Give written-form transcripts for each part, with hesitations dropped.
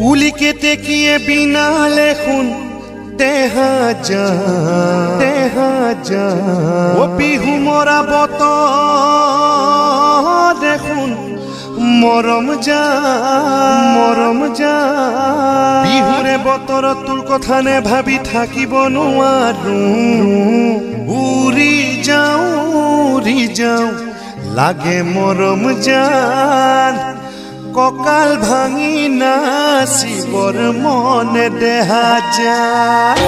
কুলিকে টেকিয়ে বিনা লেখুন দেহা যা ও বিহু মরা বত দেখুন মরম যা বিহুরে বতর তোর কথা নে ভাবি থাকিব নোৱাৰো উৰি যাও লাগে মৰম জান ককাল ভাঙি নাচিবৰ মনে দেহা যায়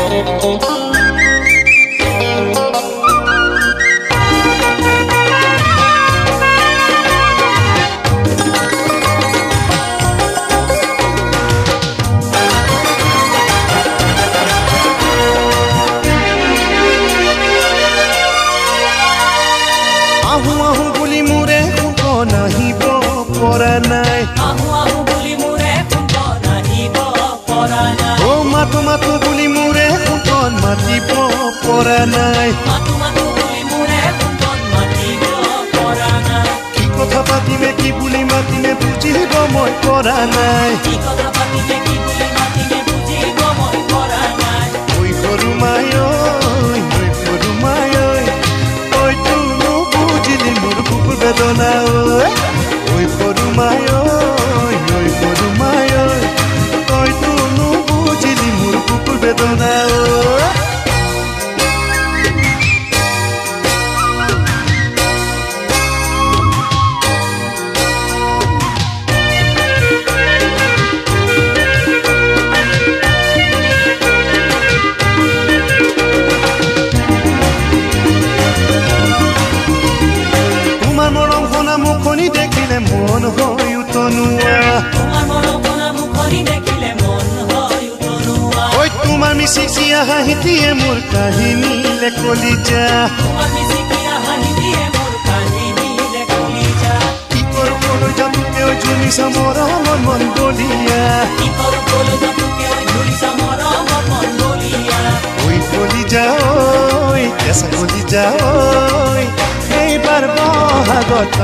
আহু বুলি মোৰে কোন আহিব পৰা নাই ও মাতো বুলি মোৰে কোন মাতিব পৰা নাই কি কথা পাতিমে কি বুলি মাতিমে বুজিব মই পৰা নাই ঐ সৰু মাই তইতো নুবুজিলি মোৰ বুকুৰ বেদনা ঐ সৰু মাই তইতো নুবুজিলি মোৰ বুকুৰ বেদনা মুখনি দেখিলে মন হয় উতনুয়া ওই তোমার মিশিকিয়া হাঁহিটিয়ে মোর কাহিনী লেখলিজা কি করু কলো জাতুকে ওই ঝুলিসা মরা মন বলিয়া ওই কলিজা ওই কেসা কলিজা ওই এইবার বহাগত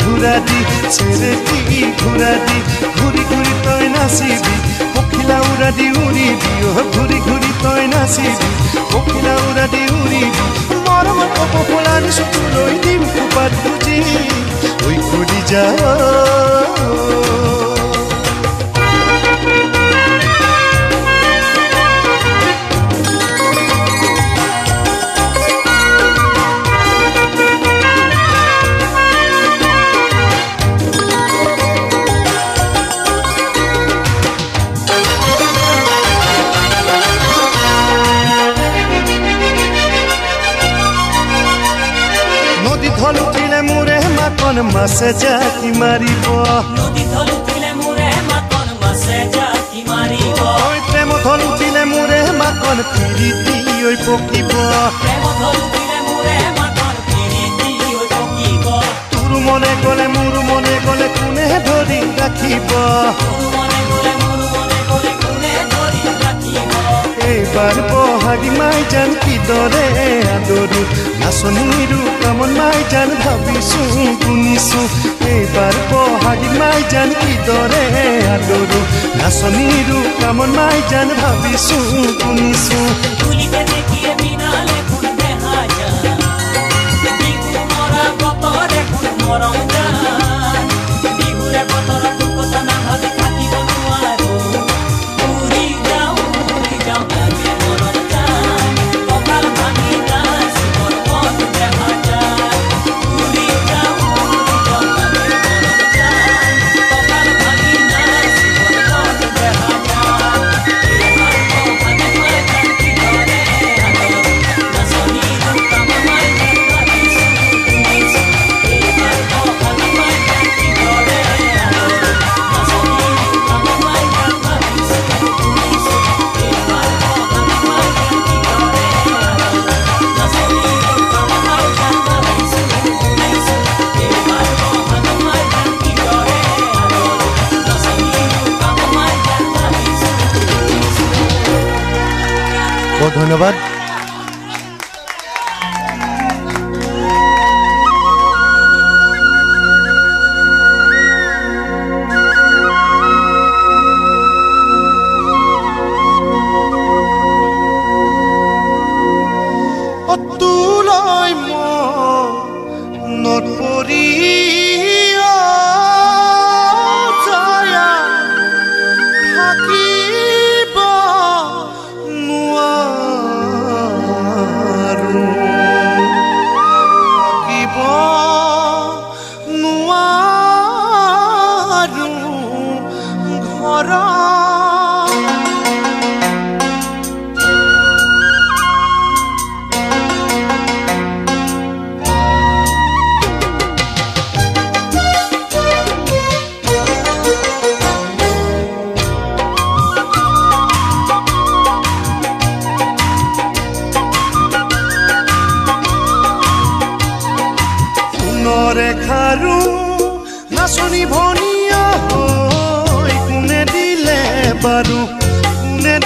ঘুরা দি ছেড়ে ঘুরা দি ঘুরি তই নাচিবি পখিলা উড়া দি উড়িবি ঘুরি তই নাচিবি পখিলা উড়া দি উড়িবি মৰমত কপলা দিছো লৈ দিম কুপাত বুজি ঐ কলি যা মাছে জাকি মারিব ওই প্রেম ধল উঠিলে মোরে মাকন পিরিতি ওই পকিব তোর মনে গলে মোর মনে গলে কোনে ধরি রাখিব এইবাৰ বহাগী মাই জান কি দৰে আদৰো নাচনীৰো কামন মাই জান ভাবিছো শুনিছো এইবাৰ বহাগী মাই জান কি দৰে আদৰো নাচনীৰো কামন মাই জান ভাবিছো শুনিছো ধন্যবাদ ৰেখাৰু নাচনি ভনিয়া হৈ কোনে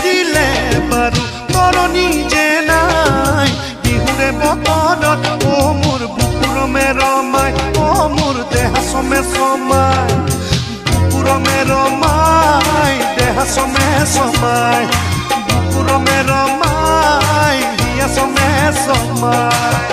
দিলে বাৰু তৰণি যে নাই বিহুৰে বতৰত অ মোৰ বুকুৰমে ৰমাই অ মোৰ দেহা চমে চমাই বুকুৰমে ৰমাই দেহা চমে চমাই বুকুৰমে ৰমাই হিয়া চমে চমাই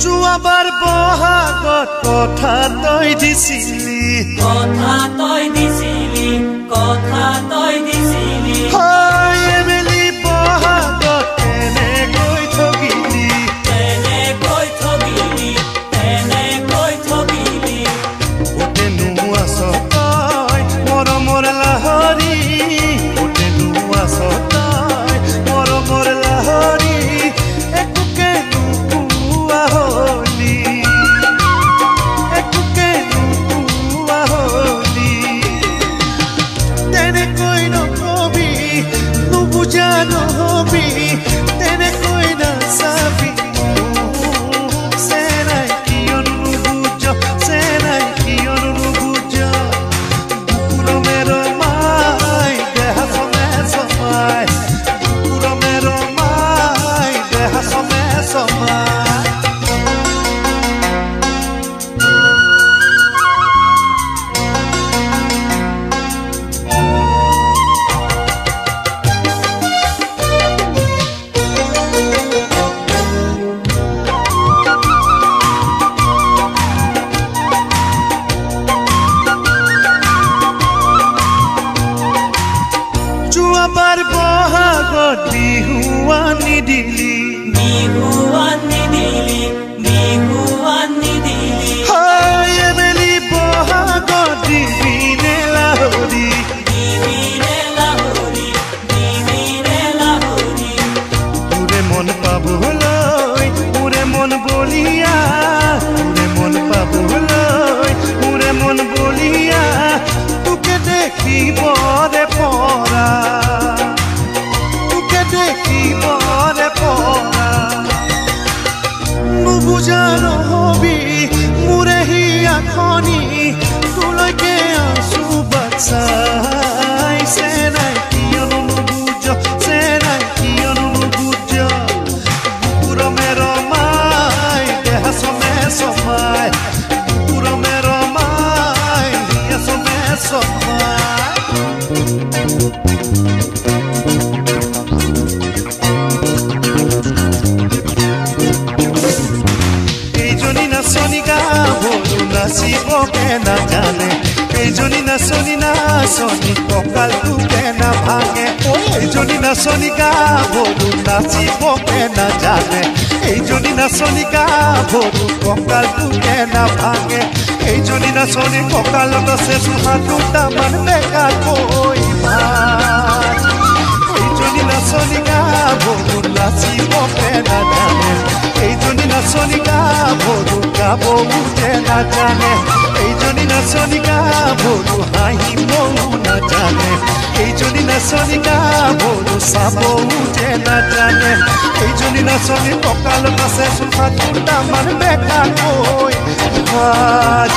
যোৱাবাৰ বহাগত কথা তই দিছিলি হয় এবেলি বহাগত কেনেকৈ ঠগিলি উঠেনো আছ তই মৰমৰ লাহৰি উঠেনো আছ তই মৰমৰ লাহৰি একোকে নোপোৱা হলি একোকে নোপোৱা হলি তেনেকৈ নকবি নুবুজা নহবি তেনেকৈ নাচাবি চেনাই কিয়নো নুবুজ চেনাই কিয়নো নুবুজ বুকুৰমে ৰমাই দেহা চমে চমাই বুকুৰমে ৰমাই দেহা চমে চমাই যোৱাবাৰ বহাগত বিহুৱানি দিলি হয় এবেলি বহাগত দিবিনে লাহৰি মোৰে মন পাবলৈ মোৰে মন বলিয়া মোৰে মন পাবলৈ মোৰে মন বলিয়া তোকে দেখিবৰে পৰা তোকে দেখিবৰে পৰা নুবুজা নহবি মোৰে হিয়াখনি তোলৈকে আছো বাচ্চাই চেনাই কিয়নো নুবুজ চেনাই কিয়নো নুবুজ বুকুৰমে ৰমাই দেহা চমে চমাই বুকুৰমে ৰমাই হিয়া চমে চমাই এইজনী নাচনী গাভৰু নাচিবকে নাজানে এইজনী নাচনী নাচনী কঁকালটোকে নাভাঙে এইজনী নাচনী গাভৰু নাচিবকে নাজানে এইজনী নাচনী গাভৰু কঁকালটোকে নাভাঙে এইজনী নাচনী কঁকালত আছে চুহা দুটামান বেকাকৈ ভাত এইজনী নাচনী গাভৰু নাচিবকে নাজানে এইজনী নাচনী গাভৰু গাবওতে নাজানে এইজনী নাচনী গাভৰু হাঁহিবও নাজানে এইজনী নাচনী গাভৰু চাবওতে নাজানে এইজনী নাচনী কঁকালত আছে চুফা দুটামান বেকাকৈ ভাত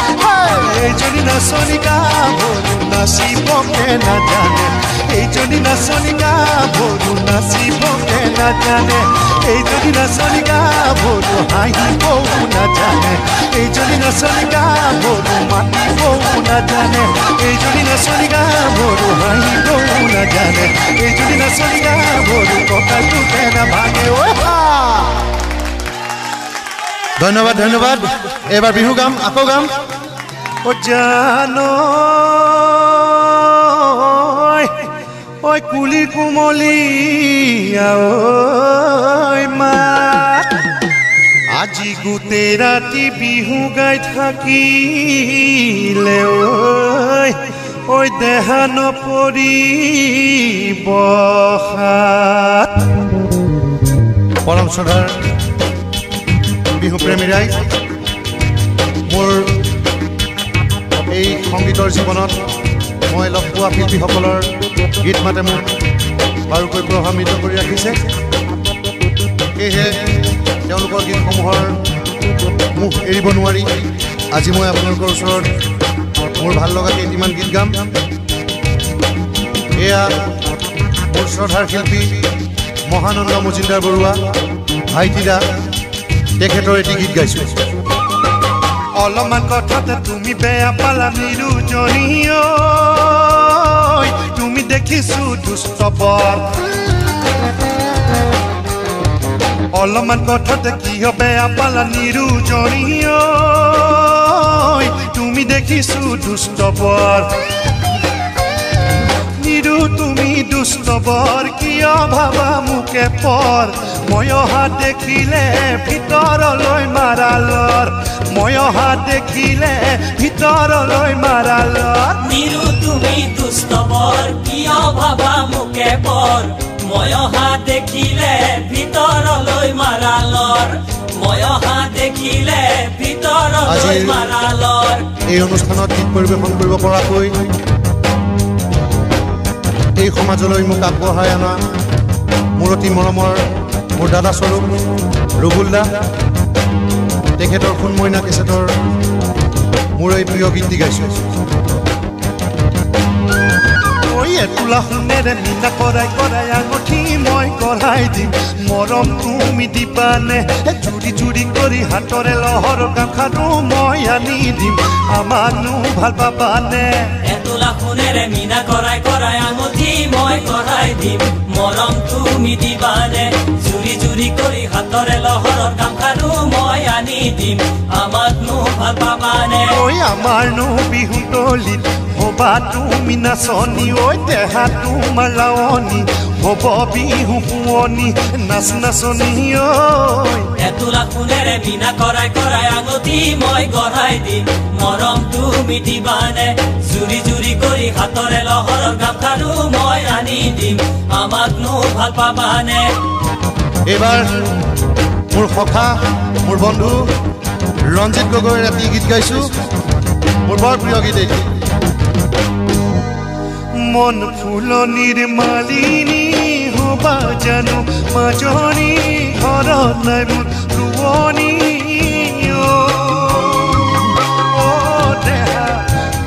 এইজনী নাচনী গাভৰু নাচিবকে নাজানে এইজনী নাচনী গাভৰু নাচিবকে নাজানে এইজনী নাচনী গাভৰু হাঁহিবও নাজানে এইজনী নাচনী গাভৰু মাতিবও নাজানে এইজনী নাচনী গাভৰু হাঁহিবও নাজানে এইজনী নাচনী ধন্যবাদ ধন্যবাদ এবাৰ বিহু গাম আকৌ গাম ও জানো ওই কুলি কুমলি ওই মা আজি গোটেই ৰাতি বিহু গাই থাকিলে ওই দেহা নপৰিব পৰম শ্ৰদ্ধাৰ বিহু প্ৰেমী ৰাইজ মোৰ এই সংগীতৰ জীৱনত মই লগ পোৱা শিল্পীসকলৰ গীত মাতে মোক বাৰুকৈ প্ৰভাৱিত কৰি ৰাখিছে সেয়েহে তেওঁলোকৰ গীতসমূহৰ মুখ এৰিব নোৱাৰি আজি মই আপোনালোকৰ ওচৰত মোৰ ভাল লগা কেইটিমান গীত গাম এয়া মোৰ শ্ৰদ্ধাৰ শিল্পী মহানন্দ মজুমদাৰ বৰুৱা ভাইটিদা তেখেতৰ এটি গীত গাইছোঁ অলপমান কথাতে তুমি বেয়া পালা নিৰুজনী তুমি দেখিছো দুষ্ট বৰ অলপমান কথাতে কিয় বেয়া পালা নিৰুজনী তুমি দেখিছো দুষ্ট বৰ নিৰু তুমি দুষ্ট বৰ কিয় ভাবা মোকে পৰ মই অহা দেখিলে ভিতৰলৈ মাৰালৰ মই অহা দেখিলে ভিতৰলৈ মাৰালৰ নিৰু তুমি দুষ্ট বৰ কিয় ভাবা মোকে পৰ মই অহা দেখিলে ভিতৰলৈ মাৰালৰ মই অহা দেখিলে ভিতৰলৈ মাৰালৰ এই অনুষ্ঠানত গীত পৰিৱেশন কৰিব পৰাকৈ এই সমাজলৈ মোক আগবঢ়াই অনা মোৰ অতি মৰমৰ মোৰ দাদা স্বৰূপ ৰঘুল দা তেখেতৰ সোণ মইনা কেছেটৰ মোৰ এই প্ৰিয় গীতটি গাইছোঁ তোলা সোণেৰে মিনা কৰাই কৰাই আঙুঠি মই কৰাই দিম মৰম তুমি দিবানে চুৰি চুৰি কৰি হাতৰে লহৰ গামখাৰু মই আনি দিম আমাকনো ভাল পাবানে তোলা সোণেৰে মিনা কৰাই কৰাই আঙুঠি মই কৰাই দিম মৰম তুমি দিবানে চুৰি চুৰি কৰি হাতৰে লহৰ গামখাৰু মই আনি দিম আমাকনো ভাল পাবানে আমাৰনো বিহু তলিত হবা তুমি নাচনি ঐ দেহা তোমাৰ লাৱনি হব বিহু শুৱনি নাচ নাচনি তোলা সোণেৰে মিনা কৰাই কৰাই আঙুঠি মই গঢ়াই দিম মৰম তুমি দিবানে চুৰি চুৰি কৰি হাতৰে লহৰৰ গামখাৰু মই আনি দিম আমাকনো ভাল পাবানে এইবাৰ মোৰ সখা মোৰ বন্ধু ৰঞ্জিত গগৈৰ এটি গীত গাইছোঁ মোৰ বৰ প্ৰিয় গীত এইটো মন ফুলনিৰ মালিনী হবা জানো মাজনী ঘৰত নাই মোৰ ৰোৱনী দেহা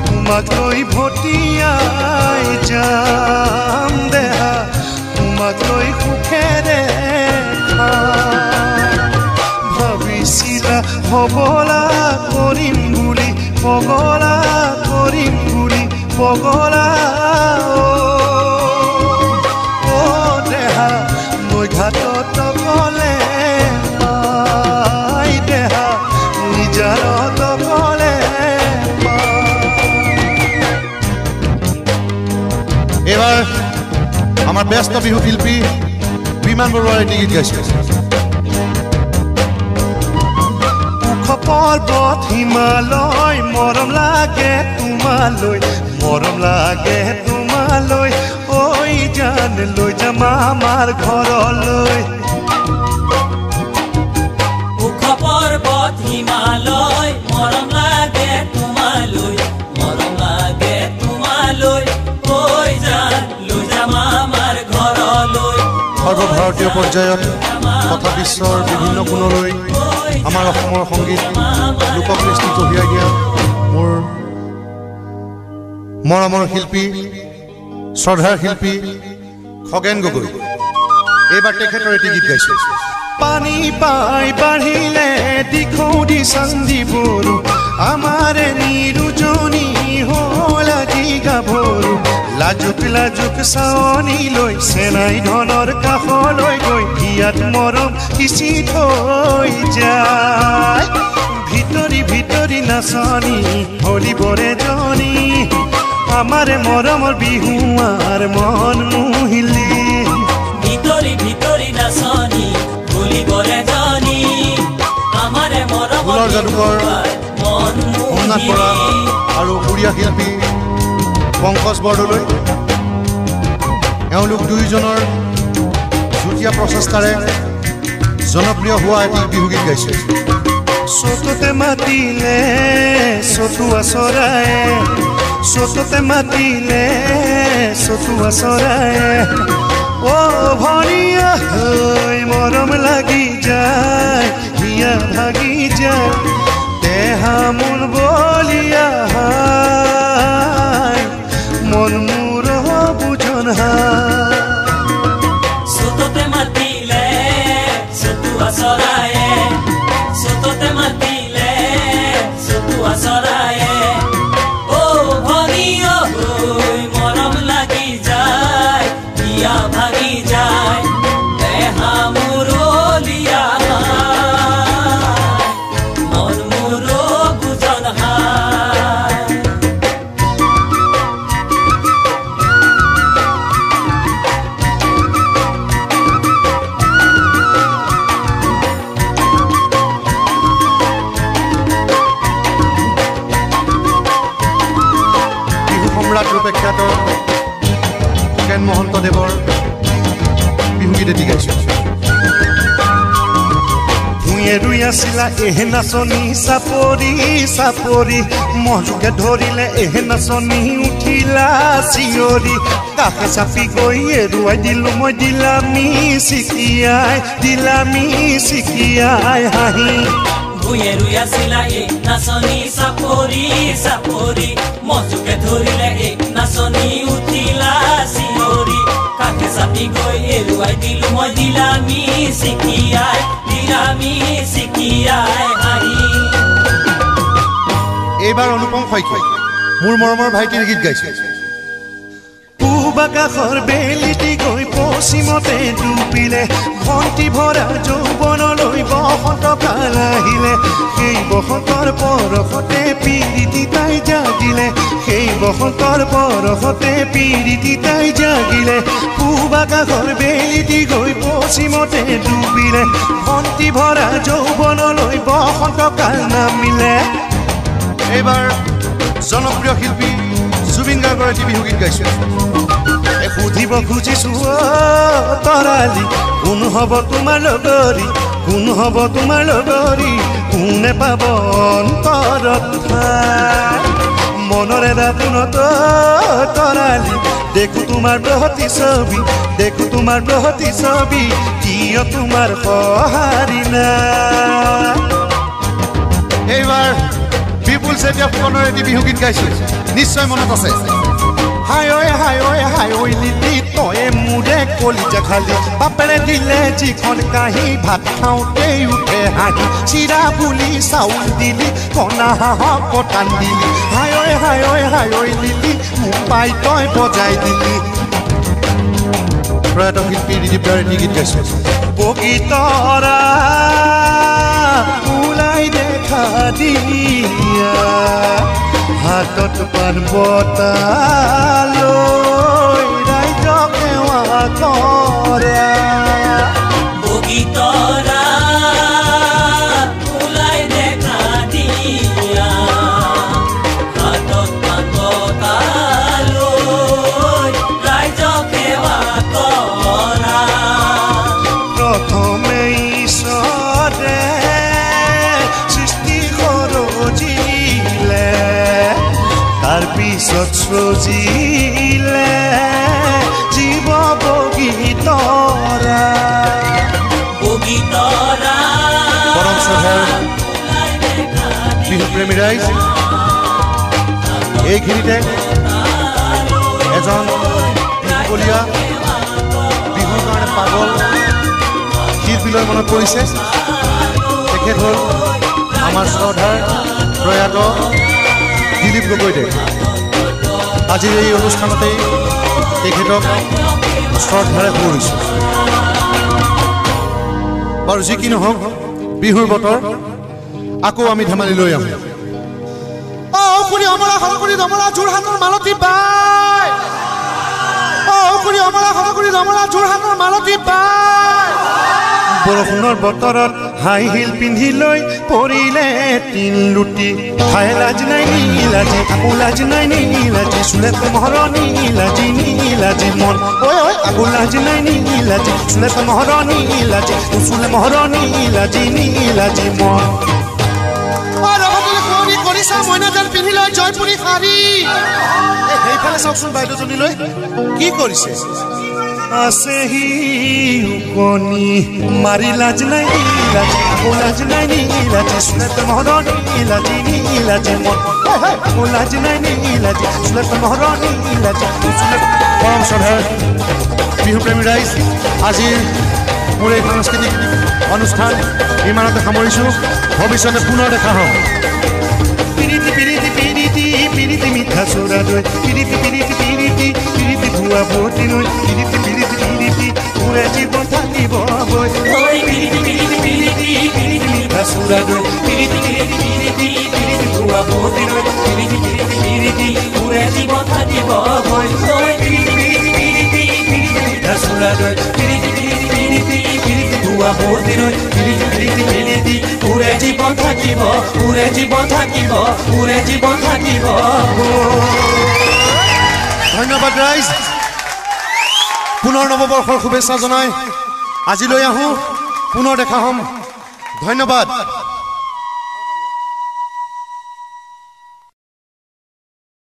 তোমাক লৈ ভটিয়াই যাম দেহা তোমাক লৈ সুখেৰে ভাবিছিলা হবলা কৰিম বুলি পগলা কৰিম বুলি পগলা দেহা মই ঘাটত গলে পাই দেহা নিজাৰত গলে এইবাৰ আমাৰ ব্যস্ত বিহু শিল্পী বিমান বৰুৱাৰ এটি গীত গাইছোঁ পৰ্বত হিমালয় মৰম লাগে তোমালৈ মৰম লাগে তোমালৈ ঐ জান লৈ যাম আমাৰ ঘৰলৈ ওখ পৰ্বত হিমালয় মৰম লাগে তোমালৈ মৰম লাগে তোমালৈ ঐ জান লৈ যাম আমাৰ ঘৰলৈ সৰ্বভাৰতীয় পৰ্যায়ত তথা বিশ্বৰ বিভিন্ন কোণলৈ আমাৰ অসমৰ সংগীত লোককৃষ্টি কঢ়িয়াই দিয়া মোৰ মৰমৰ শিল্পী শ্ৰদ্ধাৰ শিল্পী খগেন গগৈ এইবাৰ তেখেতৰ এটি গীত গাইছোঁ পানী পাই বাঢ়িলে দিখৌ দি চান্দিবোৰ আমাৰে নিৰুজনী হ'ল আজি গাভৰু লাজুক লাজুক চাৱনি লৈ চেনাই ধনৰ কাষলৈ গৈ হিয়াত মৰম সিঁচি থৈ যায় ভিতৰি ভিতৰি নাচনি হলিবৰে জনী আমাৰে মৰমৰ বিহুৱাৰ মন মুহিলি ভিতৰি ভিতৰি নাচনি হলিবৰে জনী আমাৰে মৰমৰ বিহুৱাৰ মন মুহিলি আৰু উৰিয়া শিল্পী পংকজ বৰদলৈ এওঁলোক দুইজনৰ যুটীয়া প্ৰচেষ্টাৰে জনপ্ৰিয় হোৱা এটি বিহুগীত গাইছে চততে মাতিলে চতুৱা চৰায়ে চততে মাতিলে চতুৱা চৰায়ে ও ভনিয়া হৈ মৰম লাগি যায় হিয়া ভাগি যায় দেহা মন বলিয়া মন মোৰ বুজন চততে মাতিলে চতুৱা চৰায়ে চততে মাতিলে চতুৱা চৰায়ে ও ভনিয়া হৈ মৰম লাগি যায় হিয়া ভাগি যায় দেহা মুৰলিয়া মন মোৰ বুজন ৰূপে খ্যাত খগেন মহন্তদেৱৰ বিহুগীত এটি গাইছে ভূঞে ৰুই আছিলা এহে নাচনি চাপৰি চাপৰি মহজুকে ধৰিলে এহে নাচনি উঠিলা চিঞৰি কাষে চাপি গৈ এৰুৱাই দিলো মই দিলামি চিকিয়াই হাঁহি ভূঞে ৰুই আছিলা এই নাচনি চাপৰি চাপৰি মজুকে ধৰিলে এই নাচনি উঠিলা চিঞৰি কাষে চাপি গৈ এৰুৱাই দিলো মই দিলামি চিকিয়াই হাঁহি এইবাৰ অনুপম শইকীয়াই মোৰ মৰমৰ ভাইটিৰ গীত গাইছে পূব আকাশৰ বেলিটি গৈ পশ্চিমতে ডুবিলে ভণ্টি ভৰা যৌৱনলৈ বসন্ত কাল আহিলে সেই বসন্তৰ পৰশতে পীড়িতি তাই জাগিলে সেই বসন্তৰ পৰশতে পীড়িতি তাই জাগিলে পূব আকাশৰ বেলিটি গৈ পশ্চিমতে ডুবিলে ভণ্টি ভৰা যৌৱনলৈ বসন্ত কাল নামিলে এইবাৰ জনপ্ৰিয় শিল্পী জুবিন গাৰ্গৰ এটি বিহুগীত গাইছে সুধিব খুজিছো তৰালি কোন হব তোমাৰ লগৰী কোন হব তোমাৰ লগৰী কোনে পাব অন্তৰত মনৰে দাপোনত তৰালি দেখো তোমাৰ প্ৰহতি ছবি কিয় তোমাৰ সঁহাৰি নাই এইবাৰ বিপুল চেতিয়া ফুকনৰ এটি বিহুগীত গাইছে নিশ্চয় মনত আছে হাই ঐ লিলি তয়ে মোৰে কলিজা খালি বাপেৰে দিলে যিখন কাঁহী ভাত খাওঁতেই উঠে হাঁহি চিৰা বুলি চাউল দিলি কণা হাঁহক পতান দিলি হাই ঐ লিলি মোক পাই তই বজাই দিলি প্ৰয়াত শিল্পী দিলীপ দাৰ এটি গীত গাইছে বগীতৰা ওলাই দেখা দিয়া হাতত পান বটালৈ ৰাইজক সেৱা কৰা বগীতৰা ওলাই দেখা দিয়া হাতত পান বটালৈ ৰাইজক সেৱা কৰা প্ৰথমে ঈশ্বৰে সৃষ্টি সৰজিলে তাৰপিছত সজিলে জীৱ বগীতৰা পৰম শ্ৰদ্ধাৰ বিহুপ্ৰেমী ৰাইজ এইখিনিতে এজন বিহুকলীয়া বিহুৰ কাৰণে পাগল শিল্পীলৈ মনত পৰিছে তেখেত হ'ল আমাৰ শ্ৰদ্ধাৰ প্ৰয়াত দিলীপ গগৈদেৱ আজিৰ এই অনুষ্ঠানতেই তেখেতক শ্ৰদ্ধাৰে সুৰিছোঁ বাৰু যি কি নহওক বিহুৰ বতৰ আকৌ আমি ধেমালিলৈ আহোঁ অকুৰি অমৰা হৰকুৰি দমৰা যোৰহাটৰ মালতী বাই অকুৰি অমৰা হৰকুৰি দমৰা যোৰহাটৰ মালতী বাই বৰষুণৰ বতৰত হাই হিল পিন্ধি লৈ পৰিলে তিন লুটি হাই লাজ নাই নীলাজি আকৌ লাজ নাই নীলাজি চুলে মহৰণি লাজি নীলাজি মন ঐ ঐ আকৌ লাজ নাই নীলাজি চুলে মহৰণি লাজি চুলে মহৰণি লাজি নীলাজি মন মইনাজান পিন্ধি লৈ জয়পুৰী শাৰী সেইফালে চাওকচোন বাইদেউজনীলৈ কি কৰিছে আছেহি কণী মাৰি লাজ নাই নীলাজি আকৌ লাজ নাই নীলাজি চুলেত মহৰণি নীলাজি নীলাজি মন আকৌ লাজ নাই নীলাজি চুলেত মহৰণি নীলাজি চুলেত পৰম শ্ৰদ্ধাৰ বিহুপ্ৰেমী ৰাইজ আজিৰ মোৰ এই সাংস্কৃতিক অনুষ্ঠান ইমানতে সামৰিছোঁ ভৱিষ্যতে পুনৰ দেখা হ'ম পিৰিতি পিৰিতি পিৰিতি পিৰিতি মিঠা চোৰা দৈ পিৰিতি পিৰিতি পিৰিতি পিৰিতি ভুৱা ভৰ্তি নৈ পিৰিতি পিৰিতি পিৰিতি পুৰে জীৱন থাকিব বৈ পিৰিতি পিৰিতি পিৰিতি পিৰিতি মিঠা চোৰা দৈ পিৰিতি পিৰিতি পিৰিতি পিৰিতি ভুৱা ভৰ্তি নৈ পিৰিতি পিৰিতি পিৰিতি পুৰে জীৱন থাকিব বৈ পিৰিতি পিৰিতি পিৰিতি পিৰিতি মিঠা চোৰা দৈ পিৰিতি পিৰিতি পিৰিতি পিৰিতি ভুৱা ভৰ্তি নৈ পিৰিতি পিৰিতি পিৰিতি পুৰে জীৱন থাকিব পুৰে জীৱন থাকিব পুৰে জীৱন থাকিব ধন্যবাদ ৰাইজ পুনৰ নৱবৰ্ষৰ শুভেচ্ছা জনাই আজিলৈ আহোঁ পুনৰ দেখা হ'ম ধন্যবাদ